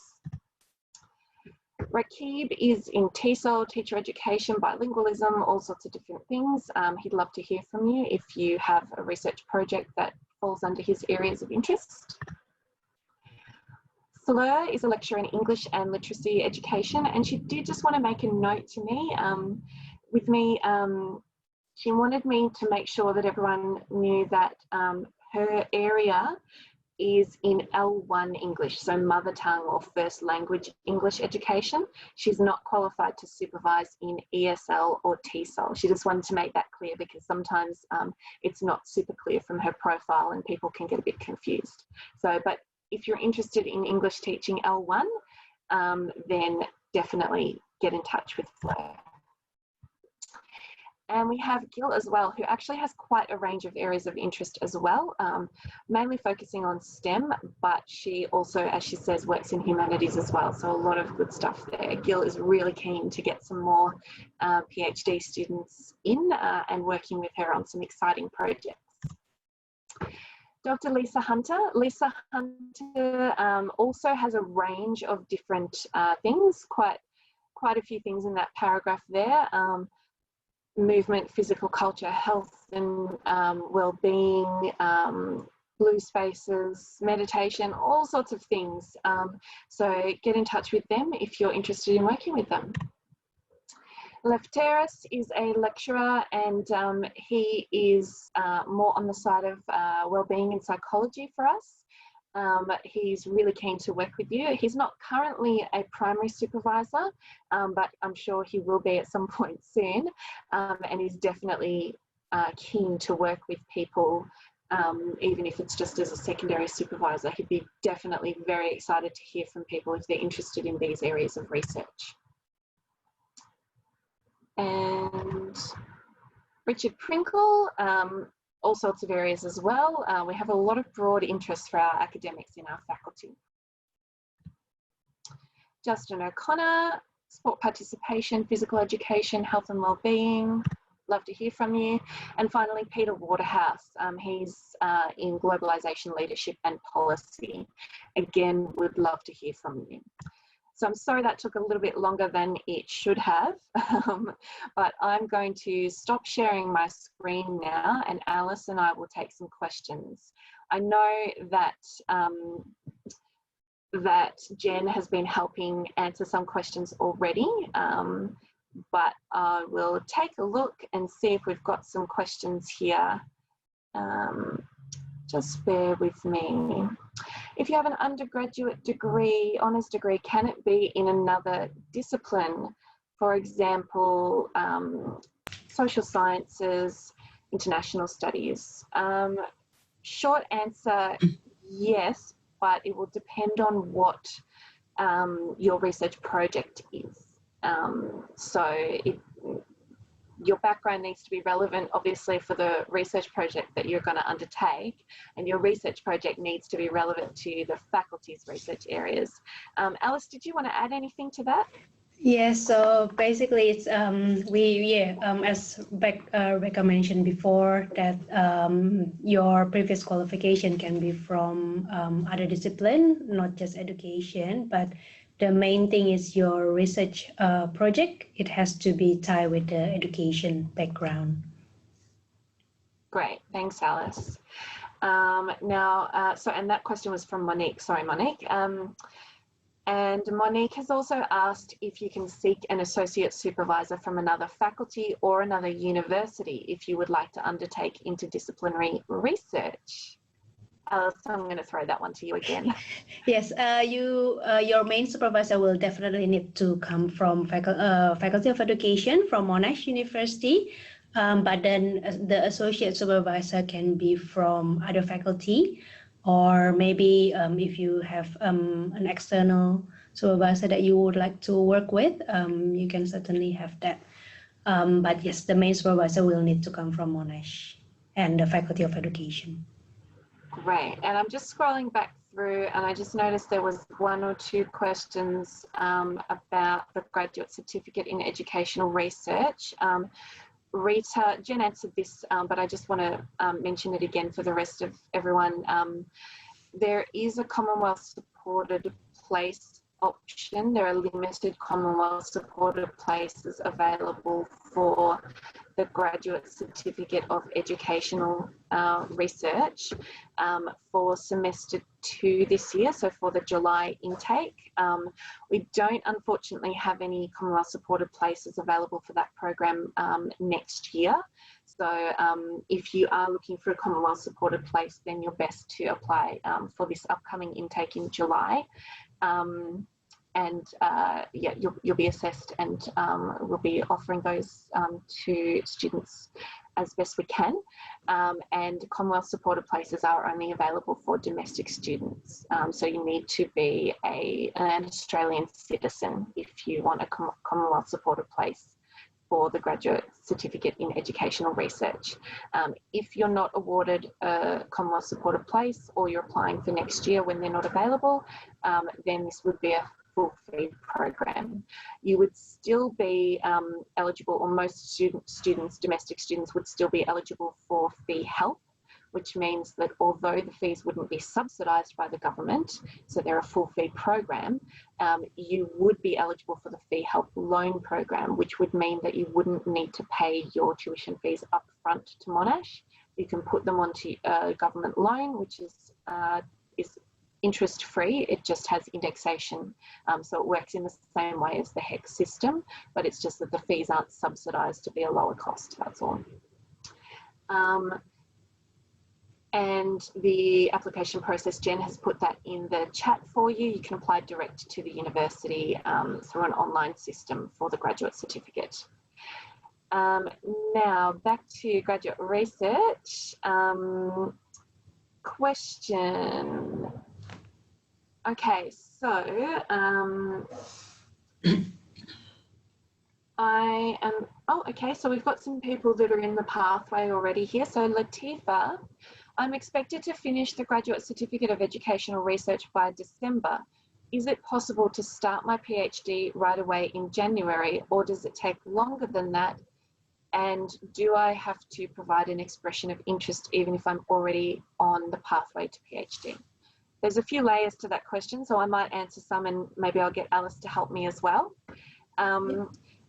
Speaker 2: Rakib is in TESOL, teacher education, bilingualism, all sorts of different things. He'd love to hear from you if you have a research project that falls under his areas of interest. Fleur is a lecturer in English and literacy education, and she did just want to make a note to me. She wanted me to make sure that everyone knew that her area is in L1 English, so mother tongue or first language English education. She's not qualified to supervise in ESL or TESOL. She just wanted to make that clear because sometimes it's not super clear from her profile and people can get a bit confused. So, but if you're interested in English teaching L1, then definitely get in touch with Fleur. And we have Gil as well, who actually has quite a range of areas of interest as well, mainly focusing on STEM, but she also, as she says, works in humanities as well. So a lot of good stuff there. Gil is really keen to get some more PhD students in and working with her on some exciting projects. Dr. Lisa Hunter. Lisa Hunter also has a range of different things, quite a few things in that paragraph there. Movement, physical culture, health and well-being, blue spaces, meditation, all sorts of things. So get in touch with them if you're interested in working with them. Lefteris is a lecturer, and he is more on the side of wellbeing and psychology for us. He's really keen to work with you. He's not currently a primary supervisor, but I'm sure he will be at some point soon, and he's definitely keen to work with people, even if it's just as a secondary supervisor. He'd be definitely very excited to hear from people if they're interested in these areas of research. And Richard Prinkle, all sorts of areas as well. We have a lot of broad interest for our academics in our faculty. Justin O'Connor, sport participation, physical education, health and wellbeing. Love to hear from you. And finally, Peter Waterhouse. He's in globalisation leadership and policy. Again, would love to hear from you. So I'm sorry that took a little bit longer than it should have, but I'm going to stop sharing my screen now, and Alice and I will take some questions. I know that that Jen has been helping answer some questions already, but I will take a look and see if we've got some questions here. Just bear with me. If you have an undergraduate degree, honours degree, can it be in another discipline? For example, social sciences, international studies. Short answer, yes, but it will depend on what your research project is. Your background needs to be relevant, obviously, for the research project that you're going to undertake, and your research project needs to be relevant to the faculty's research areas. Alice, did you want to add anything to that?
Speaker 3: Yes, so basically it's as Rebecca mentioned before, that your previous qualification can be from other discipline, not just education, but the main thing is your research project. It has to be tied with the education background.
Speaker 2: Great, thanks, Alice. And that question was from Monique. Sorry, Monique. And Monique has also asked if you can seek an associate supervisor from another faculty or another university if you would like to undertake interdisciplinary research. Alice, I'm going to throw that one to you again.
Speaker 3: Yes, your main supervisor will definitely need to come from Faculty of Education from Monash University, but then the associate supervisor can be from other faculty, or maybe if you have an external supervisor that you would like to work with, you can certainly have that. But yes, the main supervisor will need to come from Monash and the Faculty of Education.
Speaker 2: Great, and I'm just scrolling back through, and I just noticed there was one or two questions about the graduate certificate in educational research. Rita, Jen answered this, but I just want to mention it again for the rest of everyone. There is a Commonwealth supported place option. There are limited Commonwealth supported places available for the graduate certificate of educational research for semester 2 this year, so for the July intake. We don't unfortunately have any Commonwealth supported places available for that program next year. So if you are looking for a Commonwealth supported place, then you're best to apply for this upcoming intake in July. Yeah, you'll be assessed, and we'll be offering those to students as best we can. And Commonwealth supported places are only available for domestic students. So you need to be an Australian citizen if you want a Commonwealth supported place for the graduate certificate in educational research. If you're not awarded a Commonwealth supported place, or you're applying for next year when they're not available, then this would be a full fee program. You would still be eligible, or most students, domestic students, would still be eligible for fee help, which means that although the fees wouldn't be subsidised by the government, so they're a full fee program, you would be eligible for the fee help loan program, which would mean that you wouldn't need to pay your tuition fees up front to Monash. You can put them onto a government loan, which is interest-free. It just has indexation, so it works in the same way as the HEC system, but it's just that the fees aren't subsidised to be a lower cost, that's all. And the application process, Jen has put that in the chat for you. You can apply direct to the university through an online system for the graduate certificate. Now back to graduate research. Question. Okay, so so we've got some people that are in the pathway already here. So Latifa, I'm expected to finish the Graduate Certificate of Educational Research by December. Is it possible to start my PhD right away in January, or does it take longer than that? And do I have to provide an expression of interest even if I'm already on the pathway to PhD? There's a few layers to that question, so I might answer some and maybe I'll get Alice to help me as well.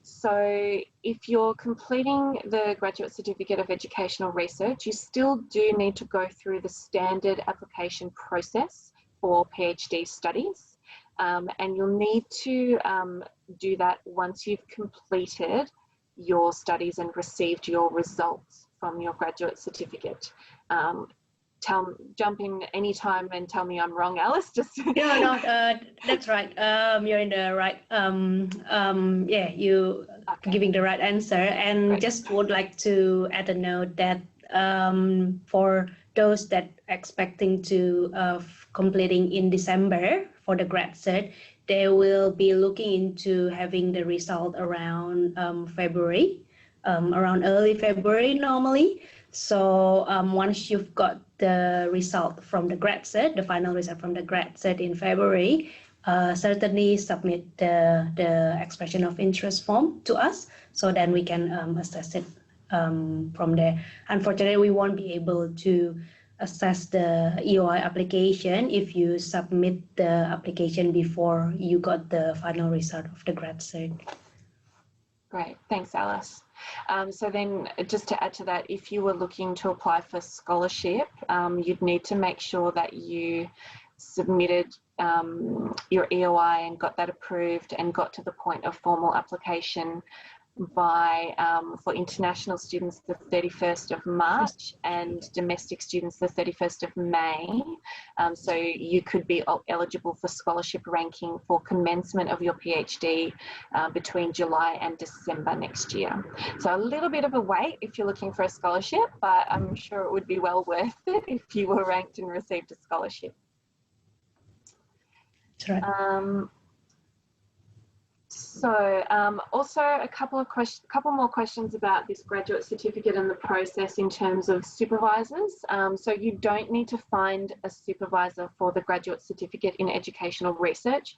Speaker 2: So if you're completing the Graduate Certificate of Educational Research, you still do need to go through the standard application process for PhD studies. And you'll need to do that once you've completed your studies and received your results from your graduate certificate. Jump in anytime and tell me I'm wrong, Alice. Just
Speaker 3: No, that's right. You're in the right. Yeah, you giving the right answer. And
Speaker 2: Great.
Speaker 3: Just would like to add a note that for those that expecting to completing in December for the grad cert, they will be looking into having the result around February, around early February normally. So once you've got the result from the grad cert, the final result from the grad cert in February, certainly submit the expression of interest form to us, so then we can assess it from there. Unfortunately, we won't be able to assess the EOI application if you submit the application before you got the final result of the grad cert.
Speaker 2: Great, thanks, Alice. So then just to add to that, if you were looking to apply for scholarship, you'd need to make sure that you submitted your EOI and got that approved and got to the point of formal application by, for international students, the 31st of March and domestic students, the 31st of May. So you could be eligible for scholarship ranking for commencement of your PhD between July and December next year. So a little bit of a wait if you're looking for a scholarship, but I'm sure it would be well worth it if you were ranked and received a scholarship.
Speaker 3: That's right.
Speaker 2: So also a couple more questions about this graduate certificate and the process in terms of supervisors. So you don't need to find a supervisor for the graduate certificate in educational research.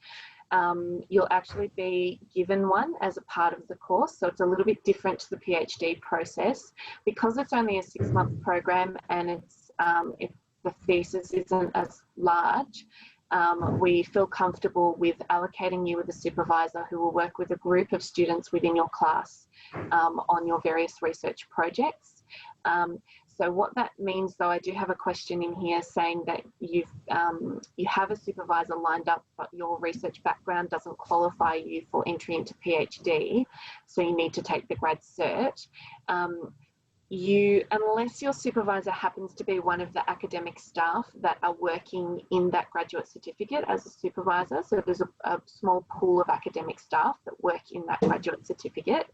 Speaker 2: You'll actually be given one as a part of the course, so it's a little bit different to the PhD process. Because it's only a 6-month program and it's if the thesis isn't as large, we feel comfortable with allocating you with a supervisor who will work with a group of students within your class on your various research projects. So what that means, though, I do have a question in here saying that you have a supervisor lined up, but your research background doesn't qualify you for entry into PhD, so you need to take the grad cert. Unless your supervisor happens to be one of the academic staff that are working in that graduate certificate as a supervisor, so there's a small pool of academic staff that work in that graduate certificate,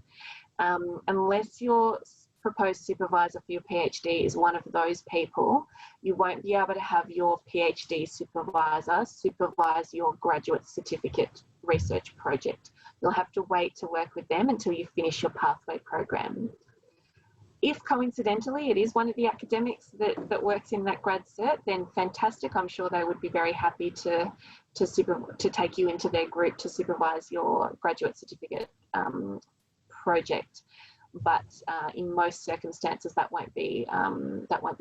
Speaker 2: unless your proposed supervisor for your PhD is one of those people, you won't be able to have your PhD supervisor supervise your graduate certificate research project. You'll have to wait to work with them until you finish your pathway program. If coincidentally it is one of the academics that works in that grad cert, then fantastic. I'm sure they would be very happy to take you into their group to supervise your graduate certificate project. But in most circumstances, that won't be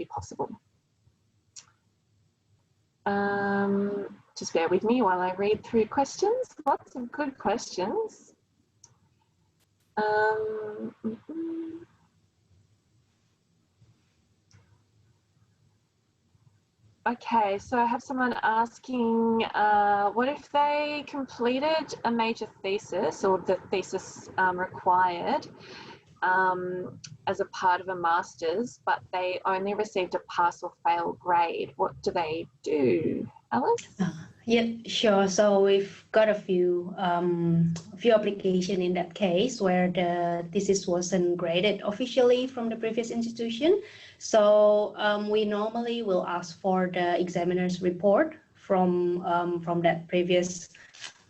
Speaker 2: possible. Just bear with me while I read through questions. Lots of good questions. Okay, so I have someone asking, what if they completed a major thesis or the thesis required as a part of a master's, but they only received a pass or fail grade? What do they do, Alice?
Speaker 3: Yeah, sure. So we've got a few application in that case where the thesis wasn't graded officially from the previous institution. So we normally will ask for the examiner's report from that previous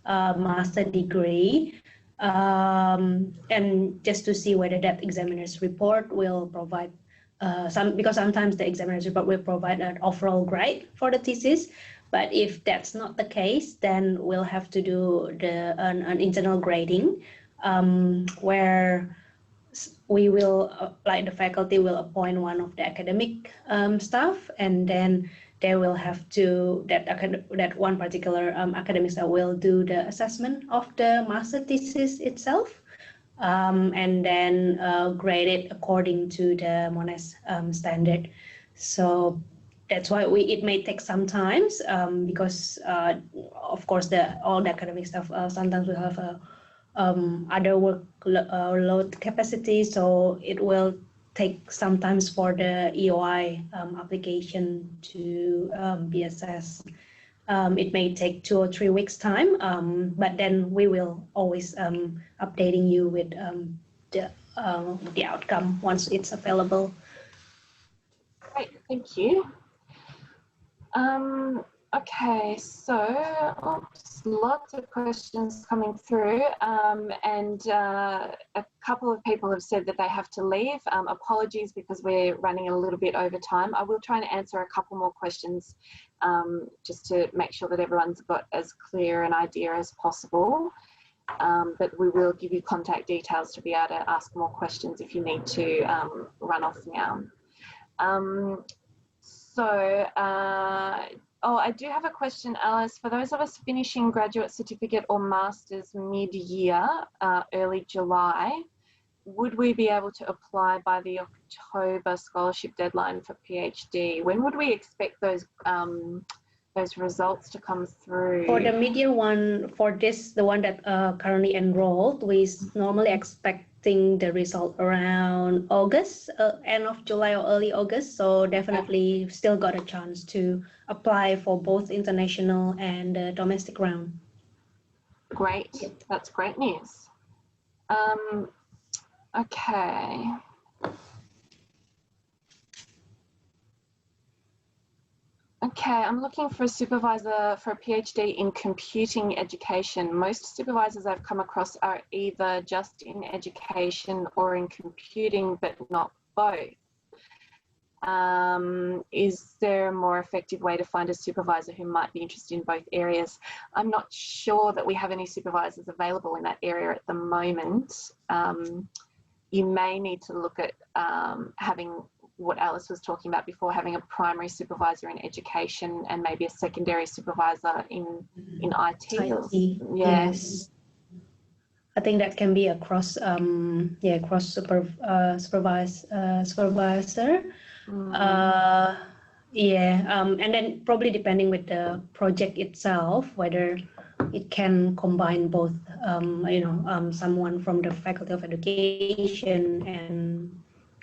Speaker 3: master degree, and just to see whether that examiner's report will provide because sometimes the examiner's report will provide an overall grade for the thesis. But if that's not the case, then we'll have to do an internal grading where we will, like the faculty will appoint one of the academic staff, and then they will have to, that one particular academic staff will do the assessment of the master thesis itself, and then grade it according to the Monash standard. So that's why it may take some time because of course all the academic staff sometimes will have other work load capacity, so it will take some time for the EOI application to be assessed. It may take 2 or 3 weeks time, but then we will always updating you with the outcome once it's available.
Speaker 2: Great, thank you. Okay, so lots of questions coming through, and a couple of people have said that they have to leave. Apologies because we're running a little bit over time. I will try and answer a couple more questions just to make sure that everyone's got as clear an idea as possible. But we will give you contact details to be able to ask more questions if you need to run off now. I do have a question, Alice. For those of us finishing graduate certificate or master's mid-year, early July, would we be able to apply by the October scholarship deadline for PhD? When would we expect those results to come through?
Speaker 3: For the mid-year one, the one that currently enrolled, we normally expecting the result around August, end of July or early August. So definitely still got a chance to apply for both international and domestic round.
Speaker 2: Great, yep. That's great news. Okay. Okay, I'm looking for a supervisor for a PhD in computing education. Most supervisors I've come across are either just in education or in computing, but not both. Is there a more effective way to find a supervisor who might be interested in both areas? I'm not sure that we have any supervisors available in that area at the moment. You may need to look at having what Alice was talking about before, having a primary supervisor in education and maybe a secondary supervisor in IT.
Speaker 3: IT. Yes. I think that can be a cross supervisor. And then probably depending with the project itself, whether it can combine both, someone from the Faculty of Education and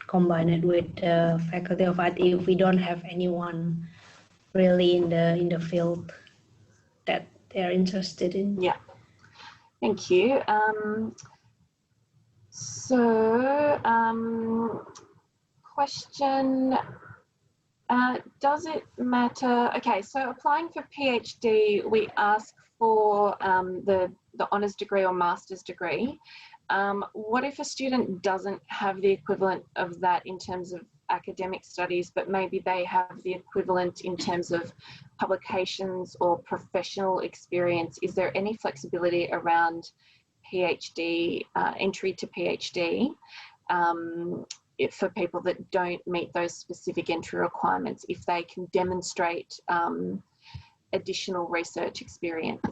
Speaker 3: combine it with the Faculty of IT if we don't have anyone really in the field that they're interested in.
Speaker 2: Yeah, thank you. Question, does it matter? Okay, so applying for PhD, we ask for the honours degree or master's degree. What if a student doesn't have the equivalent of that in terms of academic studies, but maybe they have the equivalent in terms of publications or professional experience? Is there any flexibility around PhD, entry to PhD, for people that don't meet those specific entry requirements, if they can demonstrate additional research experience?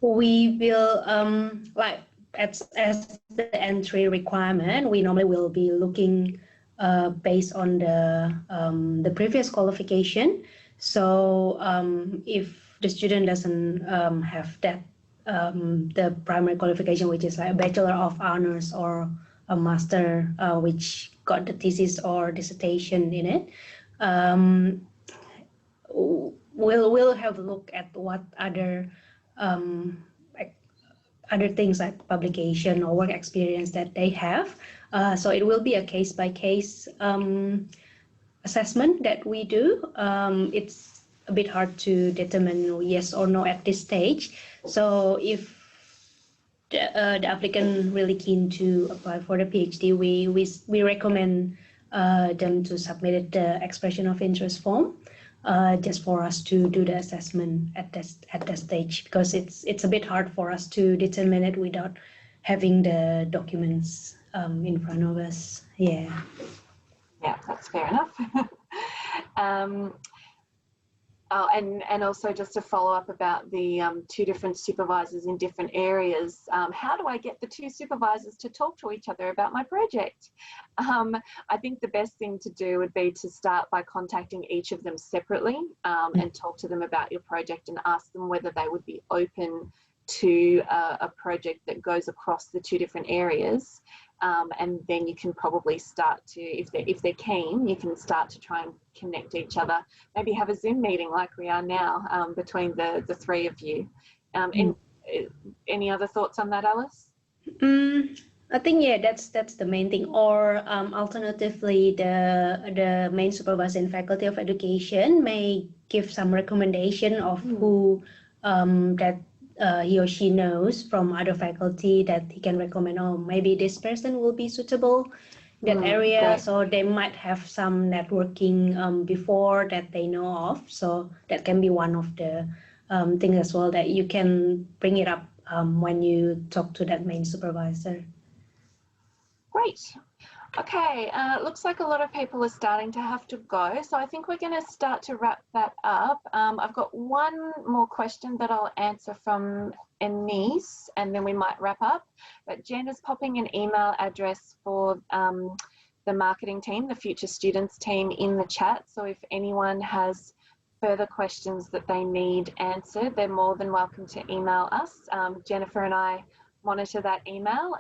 Speaker 3: We will, as the entry requirement, we normally will be looking based on the previous qualification. So if the student doesn't have that the primary qualification, which is like a Bachelor of Honors or a Master, which got the thesis or dissertation in it, we'll have a look at what other other things like publication or work experience that they have. So it will be a case-by-case assessment that we do. It's a bit hard to determine yes or no at this stage. So if the applicant really keen to apply for the PhD, we recommend them to submit the expression of interest form. Just for us to do the assessment at that stage, because it's a bit hard for us to determine it without having the documents in front of us. Yeah.
Speaker 2: Yeah, that's fair enough. Oh, and also just to follow up about the two different supervisors in different areas, how do I get the two supervisors to talk to each other about my project? I think the best thing to do would be to start by contacting each of them separately and talk to them about your project and ask them whether they would be open to a project that goes across the two different areas. And then you can probably start to, if they're keen, you can start to try and connect each other. Maybe have a Zoom meeting like we are now between the three of you. Any other thoughts on that, Alice?
Speaker 3: I think that's the main thing. Or alternatively, the main supervisor in Faculty of Education may give some recommendation of who that he or she knows from other faculty that he can recommend, oh, maybe this person will be suitable in that area. Great. So they might have some networking before that they know of. So that can be one of the things as well that you can bring it up when you talk to that main supervisor.
Speaker 2: Great. Okay, looks like a lot of people are starting to have to go, so I think we're going to start to wrap that up. I've got one more question that I'll answer from Anise, and then we might wrap up. But Jen is popping an email address for the marketing team, the Future Students team, in the chat. So if anyone has further questions that they need answered, they're more than welcome to email us. Jennifer and I monitor that email,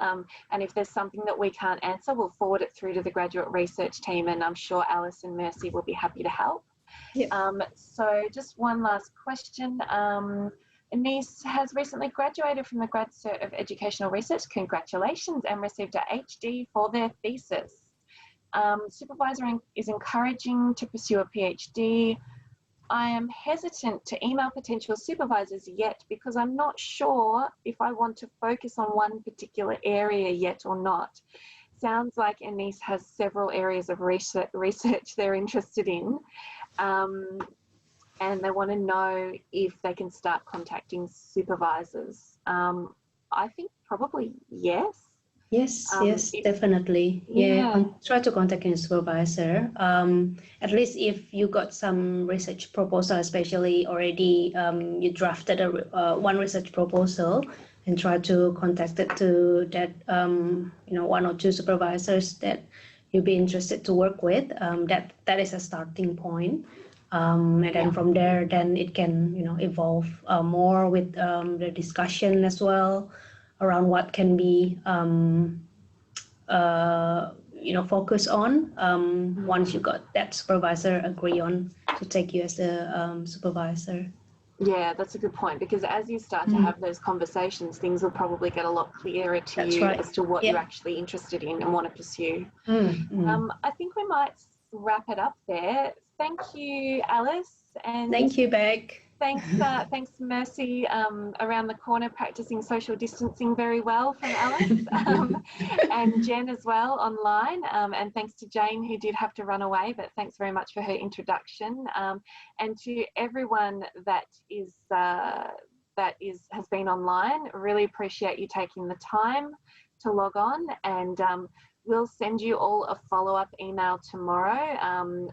Speaker 2: and if there's something that we can't answer, we'll forward it through to the graduate research team, and I'm sure Alice and Mercy will be happy to help. Yep. So just one last question. Anise has recently graduated from the Grad Cert of Educational Research. Congratulations, and received a HD for their thesis. Supervisor is encouraging to pursue a PhD. I am hesitant to email potential supervisors yet because I'm not sure if I want to focus on one particular area yet or not. Sounds like Anise has several areas of research they're interested in, and they want to know if they can start contacting supervisors. I think probably yes.
Speaker 3: Yes, definitely. Yeah. Try to contact your supervisor. At least if you got some research proposal, especially already you drafted one research proposal, and try to contact it to that one or two supervisors that you'd be interested to work with. That is a starting point. And then from there, then it can evolve more with the discussion as well around what can be focus on once you got that supervisor agree on to take you as the supervisor.
Speaker 2: Yeah, that's a good point, because as you start to have those conversations, things will probably get a lot clearer to as to what you're actually interested in and want to pursue. I think we might wrap it up there. Thank you, Alice. And
Speaker 3: thank you, Beck.
Speaker 2: Thanks, Mercy, around the corner practicing social distancing very well from Alice, and Jen as well online, and thanks to Jane, who did have to run away, but thanks very much for her introduction, and to everyone that has been online. Really appreciate you taking the time to log on, and we'll send you all a follow-up email tomorrow,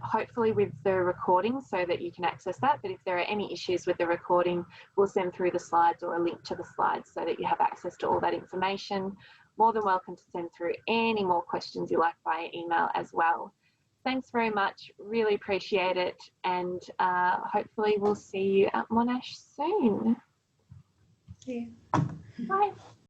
Speaker 2: hopefully with the recording so that you can access that. But if there are any issues with the recording, we'll send through the slides or a link to the slides so that you have access to all that information. More than welcome to send through any more questions you like via email as well. thanks very much. Really appreciate it. And hopefully we'll see you at Monash soon.
Speaker 3: Yeah.
Speaker 2: Bye.